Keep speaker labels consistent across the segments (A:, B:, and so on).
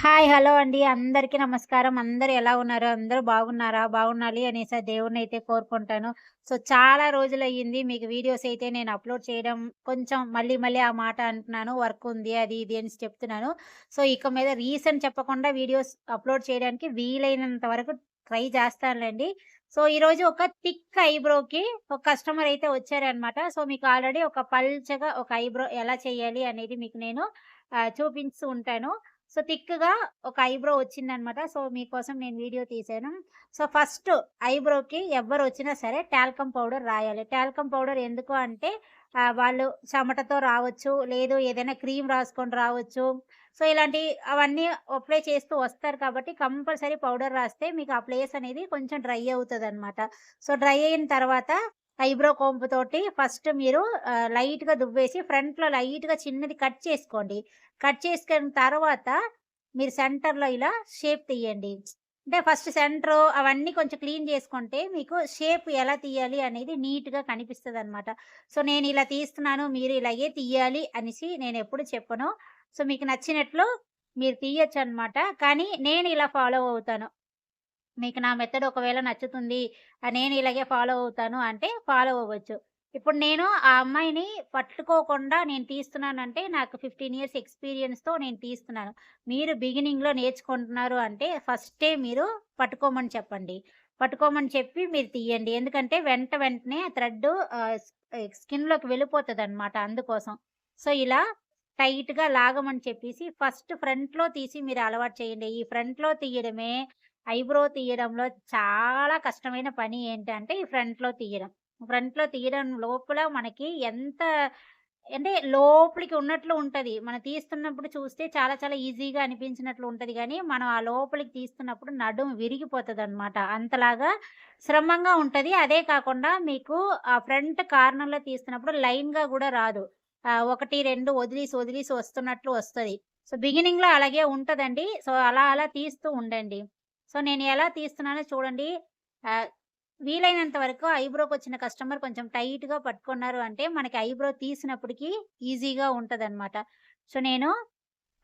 A: Hi! Hello అండి. అందరికీ నమస్కారం. అందరూ ఎలా ఉన్నారు? అందరూ బాగున్నారా? బాగుండాలి అనేసి ఆ దేవుడినైతే కోరుకుంటాను. చాలా రోజులయ్యింది మీకు వీడియోస్ అయితే నేను అప్‌లోడ్ చేయడం. కొంచెం మళ్ళీ మళ్ళీ ఆ మాట అంటున్నాను. వర్క్ ఉంది అది ఇది అనేసి చెప్తున్నాను. ఇక మీద రీజన్ చెప్పకుండా వీడియోస్ అప్‌లోడ్ చేయడానికి వీలైనంత వరకు ట్రై చేస్తానులెండి. ఈరోజు ఒక థిక్ ఐబ్రోకి ఒక కస్టమర్ అయితే వచ్చారనమాట. మీకు ఆల్రెడీ ఒక పల్చగా ఒక ఐబ్రో ఎలా చేయాలి అనేది మీకు నేను చూపిస్తూ ఉంటాను. థిక్‌గా ఒక ఐబ్రో వచ్చిందనమాట. మీకోసం నేను వీడియో తీశాను. ఫస్ట్ ఐబ్రోకి ఎవ్వరొచ్చినా సరే టాల్కమ్ పౌడర్ రాయాలి. టాల్కమ్ పౌడర్ ఎందుకు అంటే వాళ్ళు చెమటతో రావచ్చు, లేదు ఏదైనా క్రీమ్ రాసుకొని రావచ్చు. ఇలాంటి అవన్నీ అప్లై చేస్తూ వస్తారు కాబట్టి కంపల్సరీ పౌడర్ రాస్తే మీకు ఆ ప్లేస్ అనేది కొంచెం డ్రై అవుతదనమాట. డ్రై అయిన తర్వాత ఐబ్రో కోంపుతోటి ఫస్ట్ మీరు లైట్‌గా దువ్వేసి ఫ్రంట్‌లో లైట్‌గా చిన్నది కట్ చేసుకోండి. కట్ చేసుకున్న తర్వాత మీరు సెంటర్‌లో ఇలా షేప్ తీయండి. అంటే ఫస్ట్ సెంటరు అవన్నీ కొంచెం క్లీన్ చేసుకుంటే మీకు షేప్ ఎలా తీయాలి అనేది నీట్‌గా కనిపిస్తదనమాట. నేనిలా తీస్తున్నాను, మీరు ఇలాగే తీయాలి అనేసి నేనెప్పుడు చెప్పను. మీకు నచ్చినట్లు మీరు తీయొచ్చనమాట. కానీ నేను ఇలా ఫాలో అవుతాను. మీకు నా మెథడ్ ఒకవేళ నచ్చుతుంది. నేను ఇలాగే ఫాలో అవుతాను అంటే ఫాలో అవ్వచ్చు. ఇప్పుడు నేను ఆ అమ్మాయిని పట్టుకోకుండా నేను తీస్తున్నానంటే నాకు 15 ఇయర్స్ ఎక్స్‌పీరియన్స్‌తో నేను తీస్తున్నాను. మీరు బిగినింగ్‌లో నేర్చుకుంటున్నారు అంటే ఫస్టే మీరు పట్టుకోమని చెప్పండి. పట్టుకోమని చెప్పి మీరు తీయండి. ఎందుకంటే వెంటనే ఆ థ్రెడ్డు స్కిన్‌లోకి వెళ్ళిపోతదనమాట అందుకోసం. ఇలా టైట్‌గా లాగమని చెప్పేసి ఫస్ట్ ఫ్రంట్‌లో తీసి మీరు అలవాటు చేయండి. ఈ ఫ్రంట్‌లో తీయడమే ఐబ్రో తీయడంలో చాలా కష్టమైన పని ఏంటంటే, ఈ ఫ్రంట్‌లో తీయడం. ఫ్రంట్‌లో తీయడం లోపల మనకి ఎంత అంటే లోపలికి ఉన్నట్లు ఉంటది. మనం తీస్తున్నప్పుడు చూస్తే చాలా చాలా ఈజీగా అనిపించినట్లు ఉంటది గానీ, మనం ఆ లోపలికి తీస్తున్నప్పుడు నడుము విరిగిపోతదనమాట. అంతలాగా శ్రమంగా ఉంటది. అదే కాకుండా మీకు ఆ ఫ్రంట్ కార్నర్‌లో తీస్తున్నప్పుడు లైన్‌గా గూడా రాదు. 1, 2 వదిలేసి వదిలేసి వస్తున్నట్లు వస్తది. బిగినింగ్‌లో అలాగే ఉంటదండి. అలా అలా తీస్తూ ఉండండి. నేను ఎలా తీస్తున్నానో చూడండి. ఆహ్, వీలైనంత వరకు ఐబ్రోకొచ్చిన కస్టమర్ కొంచెం టైట్‌గా పట్టుకున్నారు అంటే, మనకి ఐబ్రో తీసినప్పటికి ఈజీగా ఉంటదనమాట. నేను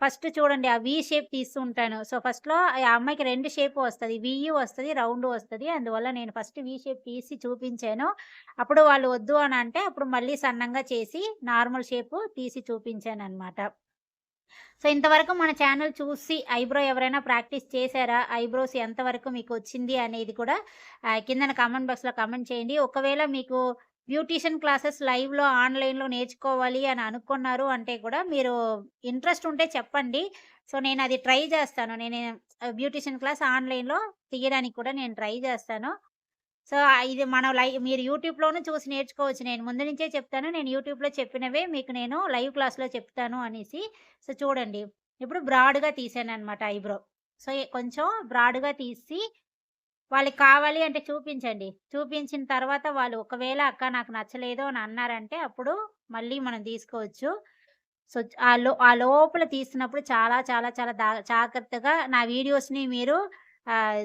A: ఫస్ట్ చూడండి ఆ వి షేప్ తీస్తూ ఉంటాను. ఫస్ట్‌లో ఆ అమ్మాయికి 2 షేపు వస్తది. వీయు వస్తది, రౌండు వస్తది. అందువల్ల నేను ఫస్ట్ వి షేప్ తీసి చూపించాను. అప్పుడు వాళ్ళు వద్దు అనంటే, అప్పుడు మళ్ళీ సన్నంగా చేసి నార్మల్ షేపు తీసి చూపించాననమాట. ఇంతవరకు మన ఛానల్ చూసి ఐబ్రో ఎవరైనా ప్రాక్టీస్ చేశారా? ఐబ్రోస్ ఎంతవరకు మీకొచ్చింది అనేది కూడా కిందన కామెంట్ బాక్స్‌లో కామెంట్ చేయండి. ఒకవేళ మీకు బ్యూటీషియన్ క్లాసెస్ లైవ్‌లో, ఆన్‌లైన్‌లో నేర్చుకోవాలి అని అనుకున్నారు అంటే కూడా మీరు ఇంట్రెస్ట్ ఉంటే చెప్పండి. నేనది ట్రై చేస్తాను. బ్యూటీషియన్ క్లాస్ ఆన్‌లైన్‌లో తీయడానికి కూడా నేను ట్రై చేస్తాను. ఇది మనం మీరు యూట్యూబ్‌లోను చూసి నేర్చుకోవచ్చు. నేను ముందు నుంచే చెప్తాను. నేను యూట్యూబ్‌లో చెప్పినవే మీకు నేను లైవ్ క్లాస్‌లో చెప్తాను అనేసి. చూడండి. ఇప్పుడు బ్రాడ్‌గా తీసాననమాట ఐబ్రో. కొంచెం బ్రాడ్‌గా తీసి వాళ్ళకి కావాలి అంటే చూపించండి. చూపించిన తర్వాత వాళ్ళు ఒకవేళ "అక్క నాకు నచ్చలేదు" అని అన్నారంటే అప్పుడు మళ్ళీ మనం తీసుకోవచ్చు. సో, ఆ లోపల తీస్తున్నప్పుడు చాలా చాలా చాలా జాగ్రత్తగా నా వీడియోస్‌ని మీరు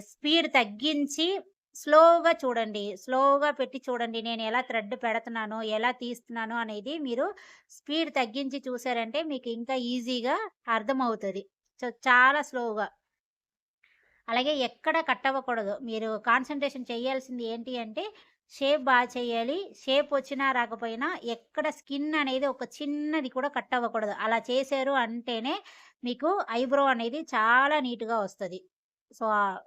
A: స్పీడ్ తగ్గించి స్లోగా చూడండి. స్లోగా పెట్టి చూడండి. నేను ఎలా థ్రెడ్ పెడుతున్నానో, ఎలా తీస్తున్నానో అనేది మీరు స్పీడ్ తగ్గించి చూసారంటే మీకు ఇంకా ఈజీగా అర్థమవుతది. చాలా స్లోగా. అలాగే ఎక్కడ కట్ అవ్వకూడదు. మీరు కాన్సంట్రేషన్ చేయాల్సింది ఏంటి అంటే, షేప్ చేయాలి. షేప్ వచ్చినా రాకపోయినా ఎక్కడ స్కిన్ అనేది ఒక చిన్నది కూడా కట్ అవ్వకూడదు. అలా చేశారు అంటేనే మీకు ఐబ్రో అనేది చాలా నీట్‌గా వస్తది.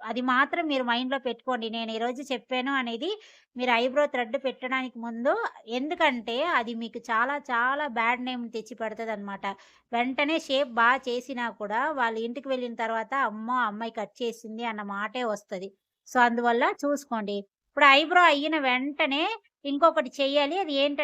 A: అది మాత్రం మీరు మైండ్‌లో పెట్టుకోండి. నేను ఈరోజు చెప్పాను అనేది మీరు ఐబ్రో థ్రెడ్ పెట్టడానికి ముందు ఎందుకంటే అది మీకు చాలా చాలా బ్యాడ్ నేమ్ తెచ్చి పెడతదనమాట. వెంటనే షేప్ చేసినా కూడా వాళ్ళ ఇంటికి వెళ్ళిన తర్వాత అమ్మో! ఆ అమ్మాయి కట్ చేసింది అన్న మాటే వస్తది. అందువల్ల చూసుకోండి. ఇప్పుడు ఐబ్రో అయిన వెంటనే ఇంకొకటి చెయ్యాలి. అది ఏంటంటే